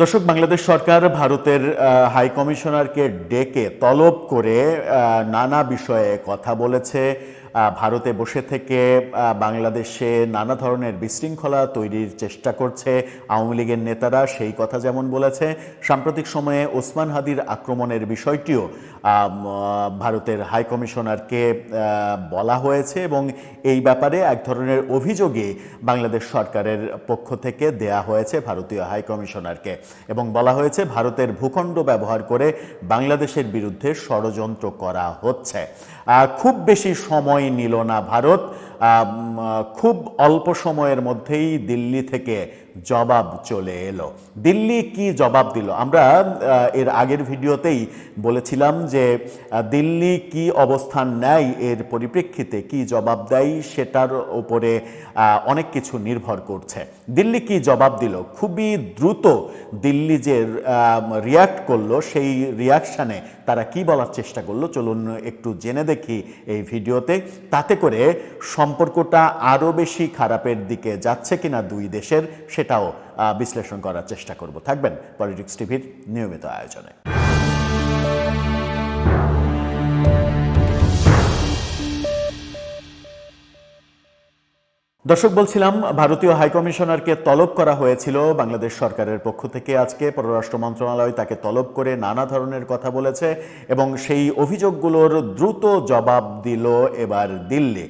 দর্শক, বাংলাদেশ সরকার ভারতের হাই কমিশনারকে ডেকে তলব করে নানা বিষয়ে কথা বলেছে। ভারতে বসে থেকে বাংলাদেশে নানা ধরনের বিশৃঙ্খলা তৈরির চেষ্টা করছে আওয়ামী লীগের নেতারা, সেই কথা যেমন বলেছে। সাম্প্রতিক সময়ে ওসমান হাদির আক্রমণের বিষয়টিও ভারতের হাই কমিশনারকে বলা হয়েছে এবং এই ব্যাপারে এক ধরনের অভিযোগই বাংলাদেশ সরকারের পক্ষ থেকে দেয়া হয়েছে ভারতীয় হাই কমিশনারকে এবং বলা হয়েছে ভারতের ভূখণ্ড ব্যবহার করে বাংলাদেশের বিরুদ্ধে ষড়যন্ত্র করা হচ্ছে। খুব বেশি সময় নিল না ভারত, খুব অল্প সময়ের মধ্যেই দিল্লি থেকে জবাব চলে এলো। দিল্লি কি জবাব দিল? আমরা এর আগের ভিডিওতেই বলেছিলাম যে দিল্লি কি অবস্থান নেয়, এর পরিপ্রেক্ষিতে কি জবাব দেয় সেটার উপরে অনেক কিছু নির্ভর করছে। দিল্লি কি জবাব দিল? খুবই দ্রুত দিল্লি যে রিয়াক্ট করলো, সেই রিয়াকশানে তারা কি বলার চেষ্টা করলো চলুন একটু জেনে দেখি এই ভিডিওতে। তাতে করে সম্পর্কটা আরও বেশি খারাপের দিকে যাচ্ছে কিনা দুই দেশের সেটাও বিশ্লেষণ করার চেষ্টা করব। থাকবেন পলিটিক্স টিভির নিয়মিত আয়োজনে। দর্শক, বলছিলাম ভারতীয় হাইকমিশনারকে তলব করা হয়েছিল বাংলাদেশ সরকারের পক্ষ থেকে। আজকে পররাষ্ট্র মন্ত্রণালয় তাকে তলব করে নানা ধরনের কথা বলেছে এবং সেই অভিযোগগুলোর দ্রুত জবাব দিল এবার দিল্লি।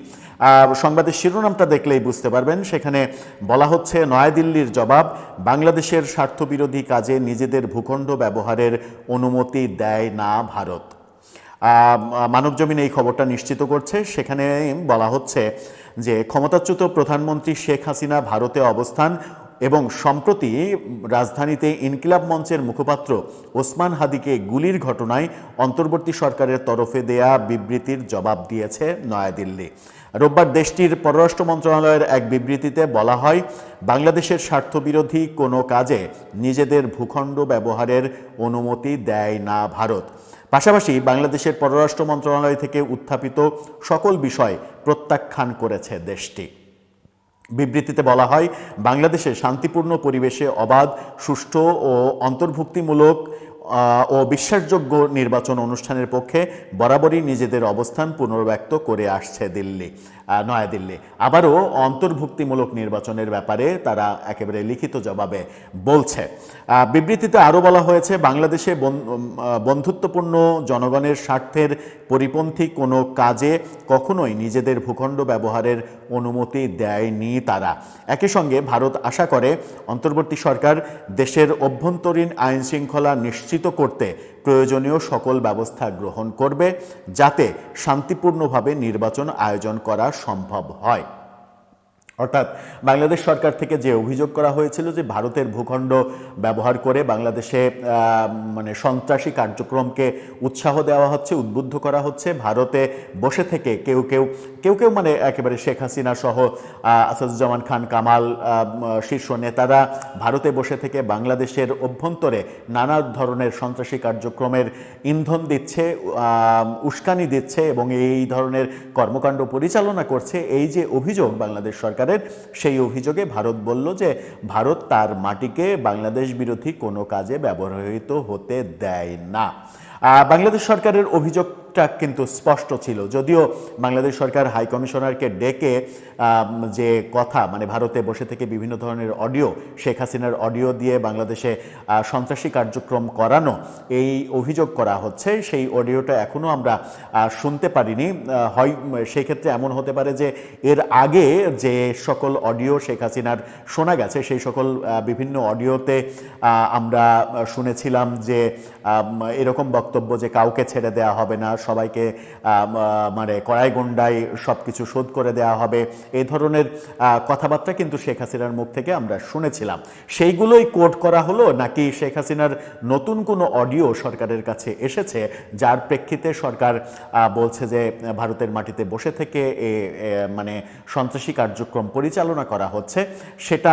সংবাদের শিরোনামটা দেখলেই বুঝতে পারবেন, সেখানে বলা হচ্ছে নয়াদিল্লির জবাব, বাংলাদেশের স্বার্থবিরোধী কাজে নিজেদের ভূখণ্ড ব্যবহারের অনুমতি দেয় না ভারত। মানবজমিন এই খবরটা নিশ্চিত করছে। সেখানে বলা হচ্ছে যে ক্ষমতাচ্যুত প্রধানমন্ত্রী শেখ হাসিনা ভারতে অবস্থান এবং সম্প্রতি রাজধানীতে ইনকিলাব মঞ্চের মুখপাত্র ওসমান হাদিকে গুলির ঘটনায় অন্তর্বর্তী সরকারের তরফে দেয়া বিবৃতির জবাব দিয়েছে নয়াদিল্লি। রোববার দেশটির পররাষ্ট্র মন্ত্রণালয়ের এক বিবৃতিতে বলা হয়, বাংলাদেশের স্বার্থবিরোধী কোনো কাজে নিজেদের ভূখণ্ড ব্যবহারের অনুমতি দেয় না ভারত। পাশাপাশি বাংলাদেশের পররাষ্ট্র মন্ত্রণালয় থেকে উত্থাপিত সকল বিষয় প্রত্যাখ্যান করেছে দেশটি। বিবৃতিতে বলা হয়, বাংলাদেশে শান্তিপূর্ণ পরিবেশে অবাধ, সুষ্ঠু ও অন্তর্ভুক্তিমূলক ও বিশ্বাসযোগ্য নির্বাচন অনুষ্ঠানের পক্ষে বরাবরই নিজেদের অবস্থান পুনর্ব্যক্ত করে আসছে নয়াদিল্লি। আবারও অন্তর্ভুক্তিমূলক নির্বাচনের ব্যাপারে তারা একেবারে লিখিত জবাবে বলছে। বিবৃতিতে আরও বলা হয়েছে, বাংলাদেশে বন্ধুত্বপূর্ণ জনগণের স্বার্থের পরিপন্থী কোনো কাজে কখনোই নিজেদের ভূখণ্ড ব্যবহারের অনুমতি দেয়নি তারা। একই সঙ্গে ভারত আশা করে অন্তর্বর্তী সরকার দেশের অভ্যন্তরীণ আইন শৃঙ্খলা নিশ্চিত করতে প্রয়োজনীয় সকল ব্যবস্থা গ্রহণ করবে যাতে শান্তিপূর্ণভাবে নির্বাচন আয়োজন করা সম্ভব হয়। অর্থাৎ বাংলাদেশ সরকার থেকে যে অভিযোগ করা হয়েছিল যে ভারতের ভূখণ্ড ব্যবহার করে বাংলাদেশে সন্ত্রাসী কার্যক্রমকে উৎসাহ দেওয়া হচ্ছে, উদ্বুদ্ধ করা হচ্ছে, ভারতে বসে থেকে কেউ কেউ একেবারে শেখ হাসিনা সহ আসাদুজ্জামান খান কামাল শীর্ষ নেতারা ভারতে বসে থেকে বাংলাদেশের অভ্যন্তরে নানা ধরনের সন্ত্রাসী কার্যক্রমের ইন্ধন দিচ্ছে, উস্কানি দিচ্ছে এবং এই ধরনের কর্মকাণ্ড পরিচালনা করছে। এই যে অভিযোগ বাংলাদেশ সরকার, সেই অভিযোগে ভারত বলল যে ভারত তার মাটিকে বাংলাদেশ বিরোধী কোনো কাজে ব্যবহৃত হতে দেয় না। বাংলাদেশ সরকারের অভিযোগটা কিন্তু স্পষ্ট ছিল, যদিও বাংলাদেশ সরকার হাই কমিশনারকে ডেকে যে কথা ভারতে বসে থেকে বিভিন্ন ধরনের অডিও, শেখ হাসিনার অডিও দিয়ে বাংলাদেশে সন্ত্রাসী কার্যক্রম করানো এই অভিযোগ করা হচ্ছে, সেই অডিওটা এখনও আমরা শুনতে পারিনি। হয় সেই ক্ষেত্রে এমন হতে পারে যে এর আগে যে সকল অডিও শেখ হাসিনার শোনা গেছে সেই সকল বিভিন্ন অডিওতে আমরা শুনেছিলাম যে এরকম বক্তব্য যে কাউকে ছেড়ে দেওয়া হবে না, সবাইকে কড়াই গন্ডায় সব কিছু শোধ করে দেওয়া হবে, এই ধরনের কথাবার্তা কিন্তু শেখ হাসিনার মুখ থেকে আমরা শুনেছিলাম। সেইগুলোই কোট করা হলো নাকি শেখ হাসিনার নতুন কোনো অডিও সরকারের কাছে এসেছে যার প্রেক্ষিতে সরকার বলছে যে ভারতের মাটিতে বসে থেকে সন্ত্রাসী কার্যক্রম পরিচালনা করা হচ্ছে, সেটা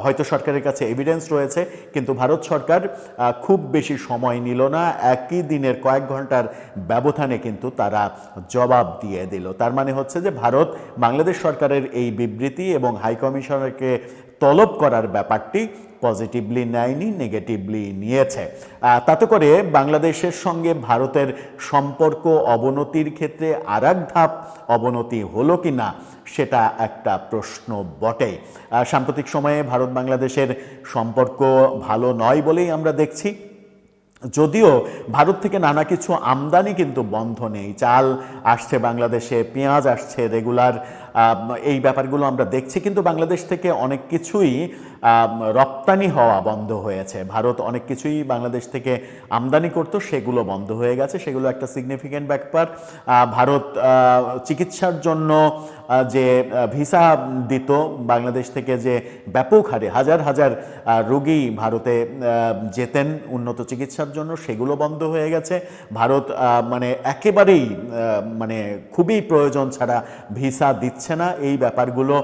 হয়তো সরকারের কাছে এভিডেন্স রয়েছে, কিন্তু ভারত সরকার খুব বেশি সময় নিল না, একই দিনের কয়েক ঘন্টার ব্যবধানে কিন্তু তারা জবাব দিয়ে দিল। তার মানে হচ্ছে যে ভারত বাংলাদেশ সরকারের এই বিবৃতি এবং হাই কমিশনারকে তলব করার ব্যাপারটি পজিটিভলি নেয়নি, নেগেটিভলি নিয়েছে। তাতে করে বাংলাদেশের সঙ্গে ভারতের সম্পর্ক অবনতির ক্ষেত্রে আরেক ধাপ অবনতি হলো কি না সেটা একটা প্রশ্ন বটেই। সাম্প্রতিক সময়ে ভারত বাংলাদেশের সম্পর্ক ভালো নয় বলেই আমরা দেখছি। যদিও ভারত থেকে নানা কিছু আমদানি কিন্তু বন্ধ নেই, চাল আসছে বাংলাদেশে, পেঁয়াজ আসছে রেগুলার, এই ব্যাপারগুলো আমরা দেখছি, কিন্তু বাংলাদেশ থেকে অনেক কিছুই রপ্তানি হওয়া বন্ধ হয়েছে। ভারত অনেক কিছুই বাংলাদেশ থেকে আমদানি করতো, সেগুলো বন্ধ হয়ে গেছে, সেগুলো একটা সিগনিফিক্যান্ট ব্যাপার। ভারত চিকিৎসার জন্য যে ভিসা দিত বাংলাদেশ থেকে, যে ব্যাপক হারে হাজার হাজার রোগী ভারতে যেতেন উন্নত চিকিৎসার জন্য, সেগুলো বন্ধ হয়ে গেছে। ভারত মানে একেবারেই মানে খুবই প্রয়োজন ছাড়া ভিসা দিচ্ছে না। এই ব্যাপারগুলো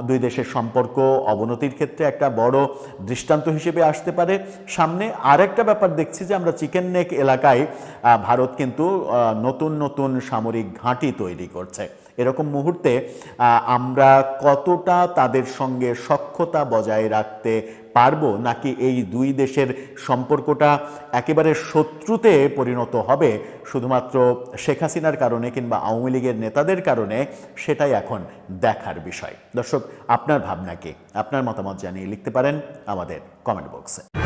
দুই দেশের সম্পর্ক অবনতির ক্ষেত্রে একটা বড় দৃষ্টান্ত হিসেবে আসতে পারে সামনে। আরেকটা ব্যাপার দেখছি যে আমরা চিকেন নেক এলাকায় ভারত কিন্তু নতুন নতুন সামরিক ঘাঁটি তৈরি করছে। এরকম মুহূর্তে আমরা কতটা তাদের সঙ্গে সখ্যতা বজায় রাখতে পারবো, নাকি এই দুই দেশের সম্পর্কটা একেবারে শত্রুতে পরিণত হবে শুধুমাত্র শেখ হাসিনার কারণে কিংবা আওয়ামী লীগের নেতাদের কারণে, সেটাই এখন দেখার বিষয়। দর্শক, আপনার ভাবনা কি? আপনার মতামত জানিয়ে লিখতে পারেন আমাদের কমেন্ট বক্সে।